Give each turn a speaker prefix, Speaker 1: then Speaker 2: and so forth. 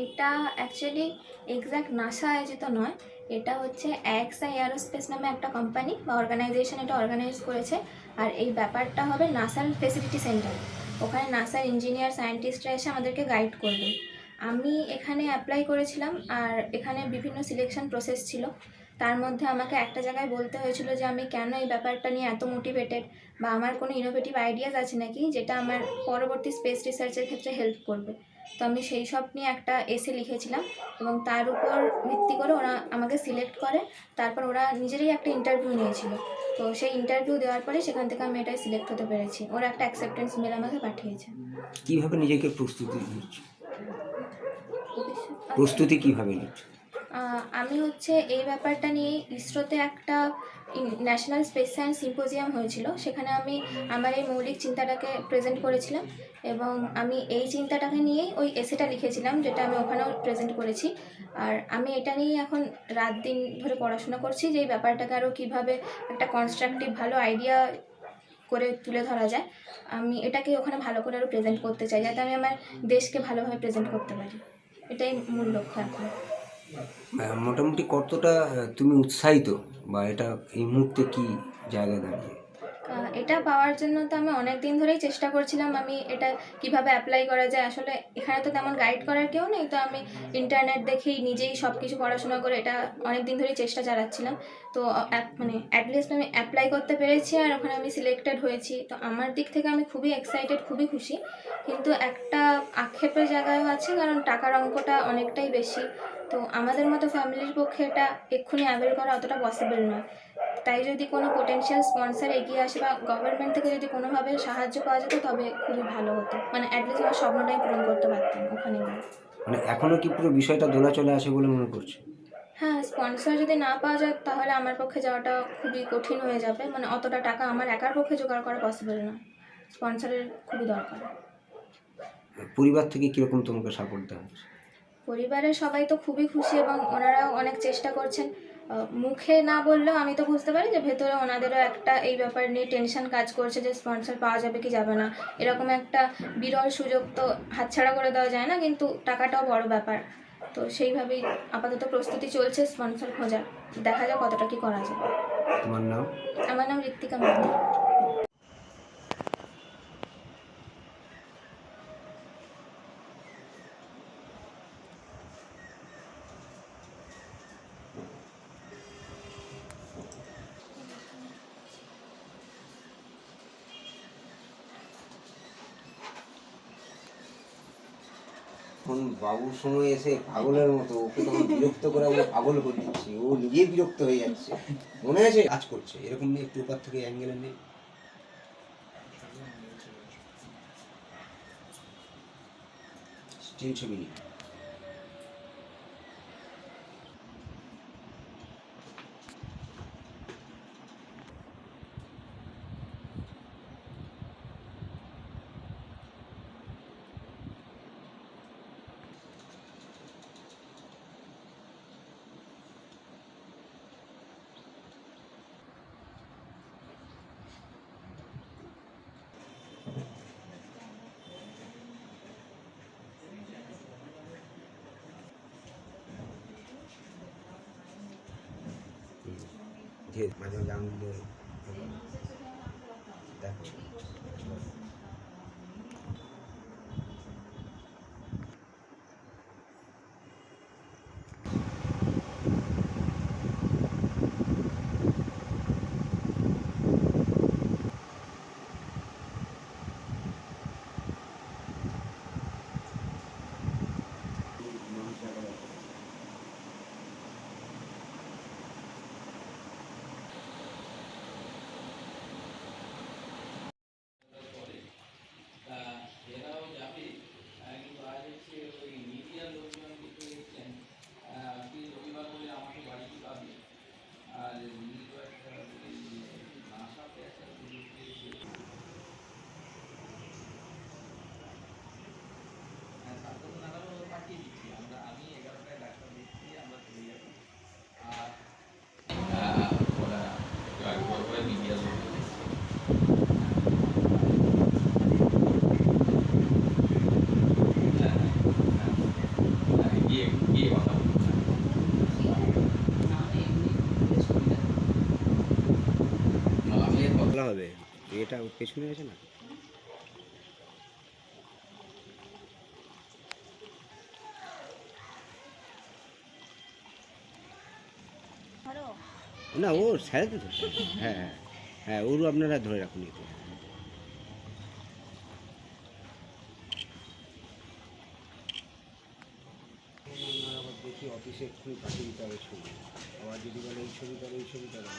Speaker 1: এটা actually exact NASA আয়োজিত নয়, এটা হচ্ছে অ্যাক্সা এয়ারোস্পেস নামে একটা কোম্পানি বা অর্গানাইজেশন এটা অর্গানাইজ করেছে। আর এই ব্যাপারটা হবে নাসার ফেসিলিটি সেন্টার। ওখানে নাসার ইঞ্জিনিয়ার সায়েন্টিস্টরা এসে আমাদেরকে গাইড করবে। আমি এখানে অ্যাপ্লাই করেছিলাম, আর এখানে বিভিন্ন সিলেকশন প্রসেস ছিল। তার মধ্যে আমাকে একটা জায়গায় বলতে হয়েছিল যে আমি কেন এই ব্যাপারটা নিয়ে এত মোটিভেটেড, বা আমার কোনো ইনোভেটিভ আইডিয়াস আছে নাকি যেটা আমার পরবর্তী স্পেস রিসার্চের ক্ষেত্রে হেল্প করবে। তো আমি সেই সব নিয়ে একটা এসে লিখেছিলাম, এবং তার উপর ভিত্তি করে ওরা আমাকে সিলেক্ট করে। তারপর ওরা নিজেরই একটা ইন্টারভিউ নিয়েছিল। তো সেই ইন্টারভিউ দেওয়ার পরে সেখান থেকে আমি এটাই সিলেক্ট হতে পেরেছি। ওরা একটা অ্যাকসেপ্টেন্স মেল আমাকে পাঠিয়েছে।
Speaker 2: কিভাবে নিজেকে প্রস্তুতি কিভাবে নিচ্ছ?
Speaker 1: আমি হচ্ছে এই ব্যাপারটা নিয়ে ইসরোতে একটা ন্যাশনাল স্পেস সায়েন্স সিম্পোজিয়াম হয়েছিল, সেখানে আমি আমার এই মৌলিক চিন্তাটাকে প্রেজেন্ট করেছিলাম। এবং আমি এই চিন্তাটাকে নিয়েই ওই এসেটা লিখেছিলাম, যেটা আমি ওখানেও প্রেজেন্ট করেছি। আর আমি এটা নিয়েই এখন রাত দিন ধরে পড়াশোনা করছি যে এই ব্যাপারটাকে আরও কীভাবে একটা কনস্ট্রাকটিভ ভালো আইডিয়া করে তুলে ধরা যায়। আমি এটাকে ওখানে ভালো করে আরও প্রেজেন্ট করতে চাই, যাতে আমি আমার দেশকে ভালোভাবে প্রেজেন্ট করতে পারি। এটাই মূল লক্ষ্য এখন।
Speaker 2: মোটামুটি কতটা তুমি উৎসাহিত, বা এটা এই মুহূর্তে কি জায়গায় দাঁড়িয়ে?
Speaker 1: এটা পাওয়ার জন্য তো আমি অনেক দিন ধরেই চেষ্টা করছিলাম। আমি এটা কিভাবে অ্যাপ্লাই করা যায়, আসলে এখানে তো তেমন গাইড করার কেউ নেই, তো আমি ইন্টারনেট দেখেই নিজেই সব কিছু পড়াশোনা করে এটা অনেক দিন ধরেই চেষ্টা চালাচ্ছিলাম। তো মানে অ্যাটলিস্ট আমি অ্যাপ্লাই করতে পেরেছি, আর ওখানে আমি সিলেক্টেড হয়েছি। তো আমার দিক থেকে আমি খুবই এক্সাইটেড, খুবই খুশি। কিন্তু একটা আক্ষেপের জায়গায়ও আছে, কারণ টাকার অঙ্কটা অনেকটাই বেশি। তো আমাদের মতো ফ্যামিলির পক্ষে এটা এক্ষুনি অ্যাভেল করা অতটা পসিবল নয়। তাই যদি কোনো পোটেনশিয়াল স্পন্সর এগিয়ে আসে, বা গভর্নমেন্ট থেকে যদি কোনোভাবে সাহায্য পাওয়া যেত, তবে খুবই ভালো হতো। মানে অ্যাটলিস্ট আমার স্বপ্নটাই পূরণ করতে পারতাম ওখানে গিয়ে।
Speaker 2: মানে এখনো কি পুরো বিষয়টা দোলাচলে আছে বলে মনে করছো?
Speaker 1: হ্যাঁ, স্পন্সর যদি না পাওয়া যায় তাহলে আমার পক্ষে যাওয়াটা খুবই কঠিন হয়ে যাবে। মানে অতটা টাকা আমার একার পক্ষে জোগাড় করা পসিবল না। স্পন্সরের খুবই দরকার।
Speaker 2: পরিবার থেকে কীরকম তোমাকে সাপোর্ট দেওয়া হচ্ছে?
Speaker 1: পরিবারের সবাই তো খুবই খুশি, এবং ওনারাও অনেক চেষ্টা করছেন। মুখে না বললেও আমি তো বুঝতে পারি যে ভেতরে ওনাদেরও একটা এই ব্যাপার নিয়ে টেনশন কাজ করছে যে স্পন্সর পাওয়া যাবে কি যাবে না। এরকম একটা বিরল সুযোগ তো হাতছাড়া করে দেওয়া যায় না, কিন্তু টাকাটাও বড় ব্যাপার। তো সেইভাবেই আপাতত প্রস্তুতি চলছে স্পন্সর খোঁজার। দেখা যাক কতটা কি করা যায়।
Speaker 2: তোমার নাম?
Speaker 1: আমার নাম ঋত্বিকা মাহাতো।
Speaker 2: এখন বাবুর সময় এসে পাগলের মতো ওকে তখন বিরক্ত করে আমরা পাগল করে দিচ্ছি, ও নিজেই বিরক্ত হয়ে যাচ্ছে। মনে আছে কাজ করছে এরকম নিয়ে একটু উপর থেকে অ্যাঙ্গেলে নেই, স্টিল ছবি নিয়ে। মাঝে মাঝে আঙুল দিয়ে দেখো। হবে, এটা ওর পেছনে আছে না। না ওর স্যারে তো ধরতে হবে। হ্যাঁ হ্যাঁ হ্যাঁ, ওরও আপনারা ধরে রাখুন একটু। আবার দেখি অফিসে এক্ষুনি পাঠিয়ে দিতে হবে ছবি, আবার যদি বলে এই ছবি করো এই ছবি করো।